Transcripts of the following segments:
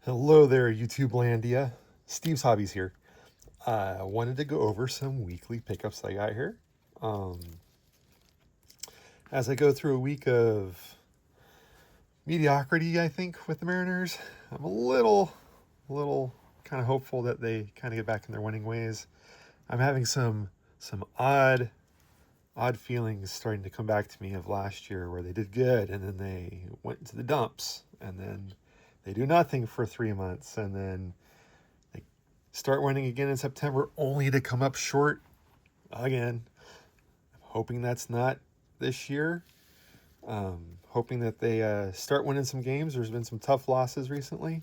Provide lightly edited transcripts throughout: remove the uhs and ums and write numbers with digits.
Hello there, YouTube Landia. Steve's Hobbies here. I wanted to go over some weekly pickups I got here. Um, as I go through a week of mediocrity, I think, with the Mariners, I'm a little kind of hopeful that they kind of get back in their winning ways. I'm having some odd feelings starting to come back to me of last year where they did good and then they went into the dumps and then they do nothing for 3 months and then they start winning again in September only to come up short again. I'm hoping that's not this year. Hoping that they start winning some games. There's been some tough losses recently.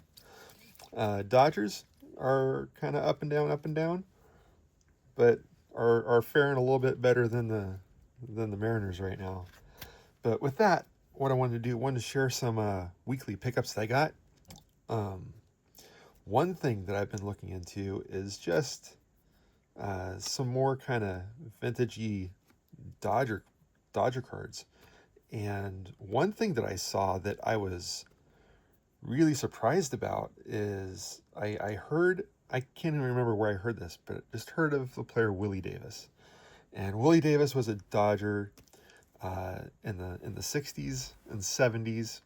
Dodgers are kind of up and down, but are faring a little bit better than the Mariners right now. But with that, what I wanted to do, wanted to share some weekly pickups that I got. One thing that I've been looking into is just some more kind of vintagey Dodger cards. And one thing that I saw that I was really surprised about is I heard, I can't even remember where I heard this, but just heard of the player Willie Davis. And Willie Davis was a Dodger in the 60s and 70s,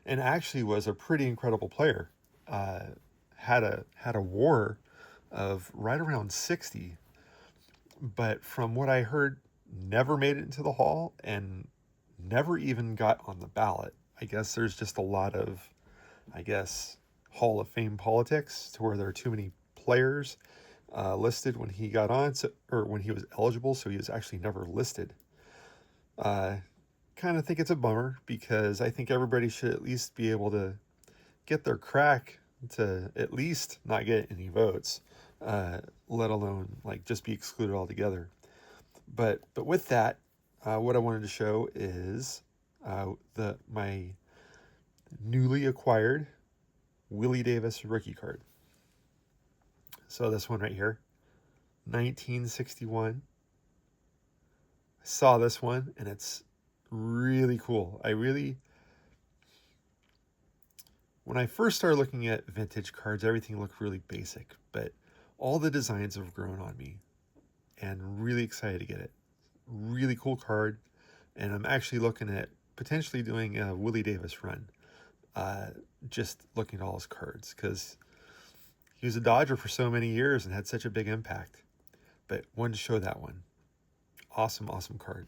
and actually was a pretty incredible player. Had a WAR of right around 60, but from what I heard, never made it into the Hall and never even got on the ballot. I guess there's just a lot of, Hall of Fame politics to where there are too many players listed when he got on, or when he was eligible, so he was actually never listed. Uh, Kind of think it's a bummer because I think everybody should at least be able to get their crack to at least not get any votes, let alone like just be excluded altogether. But with that, what I wanted to show is the my newly acquired Willie Davis rookie card. So this one right here, 1961. I saw this one and it's really cool. When I first started looking at vintage cards, everything looked really basic, but all the designs have grown on me and really excited to get it. Really cool card, and I'm actually looking at potentially doing a Willie Davis run. Just looking at all his cards because he was a Dodger for so many years and had such a big impact. But wanted to show that one. Awesome, awesome card.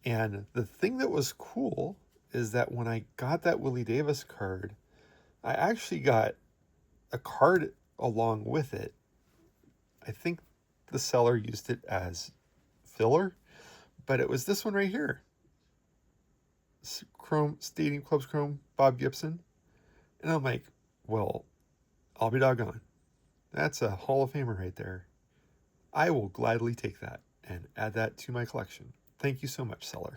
And the thing that was cool is that when I got that Willie Davis card, I actually got a card along with it. I think the seller used it as filler, but it was this one right here. Chrome, Stadium Clubs Chrome, Bob Gibson. And I'm like, well, I'll be doggone. That's a Hall of Famer right there. I will gladly take that and add that to my collection. Thank you so much, seller.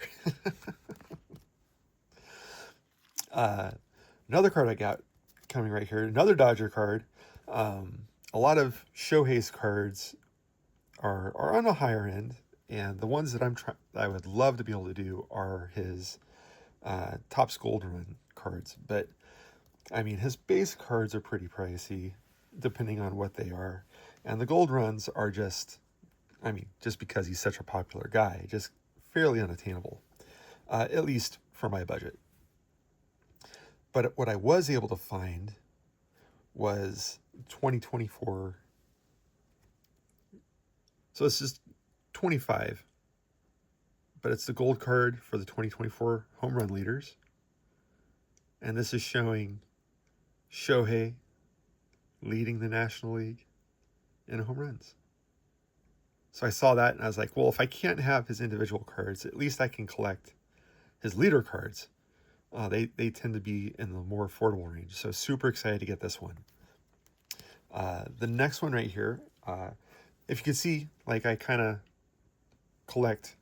Another card I got coming right here, another Dodger card. A lot of Shohei's cards are on a higher end, and the ones that I would love to be able to do are his Topps Gold Run cards. But I mean, his base cards are pretty pricey, depending on what they are, and the Gold Runs are just, I mean, just because he's such a popular guy, just fairly unattainable, at least for my budget. But what I was able to find was 2024. So it's just 25, but it's the gold card for the 2024 home run leaders. And this is showing Shohei leading the National League in home runs. So I saw that and I was like, well, if I can't have his individual cards, at least I can collect his leader cards. They tend to be in the more affordable range. So super excited to get this one. The next one right here, if you can see, like I kind of collect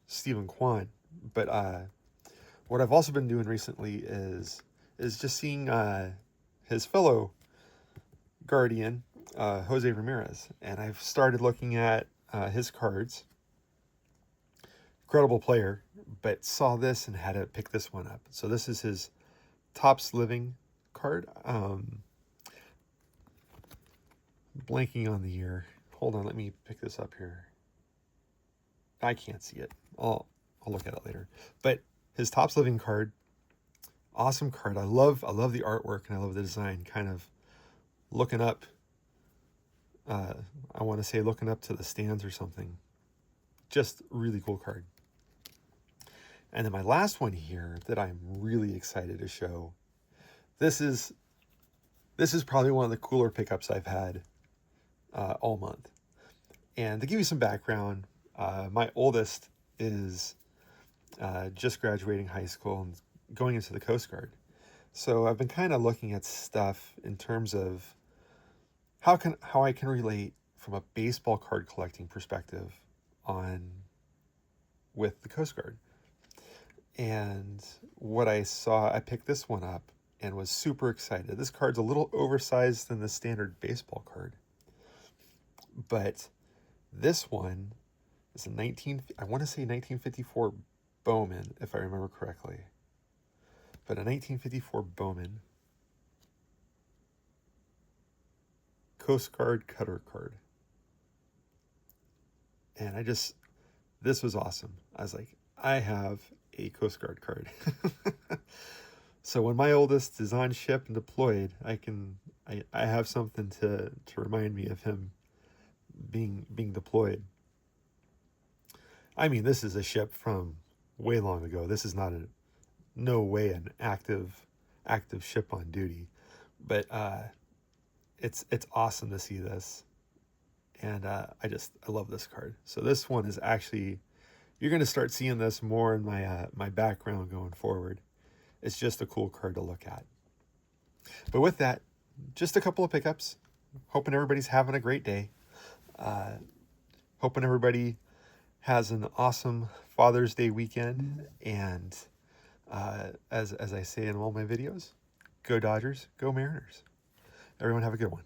Stephen Kwan, but what I've also been doing recently is just seeing his fellow Guardian, Jose Ramirez, and I've started looking at his cards. Incredible player, but saw this and had to pick this one up. So this is his Topps Living card. Blanking on the year. Hold on, let me pick this up here. I can't see it. I'll look at it later. But his Topps Living card, awesome card. I love the artwork and I love the design. Kind of looking up. I want to say looking up to the stands or something. Just really cool card. And then my last one here that I'm really excited to show. This is probably one of the cooler pickups I've had all month. And to give you some background, my oldest is just graduating high school and going into the Coast Guard. So I've been kind of looking at stuff in terms of how I can relate from a baseball card collecting perspective with the Coast Guard. And what I saw, I picked this one up and was super excited. This card's a little oversized than the standard baseball card. But this one is I want to say 1954 Bowman, if I remember correctly. But a 1954 Bowman Coast Guard cutter card. And this was awesome. I was like, I have a Coast Guard card. So when my oldest is on ship and deployed, I have something to remind me of him being deployed. I mean, this is a ship from way long ago. This is no way an active ship on duty, but it's awesome to see this, and I love this card. So this one is actually, you're going to start seeing this more in my background going forward. It's just a cool card to look at. But with that, just a couple of pickups. Hoping everybody's having a great day. Hoping everybody has an awesome Father's Day weekend. And as I say in all my videos, go Dodgers, go Mariners. Everyone have a good one.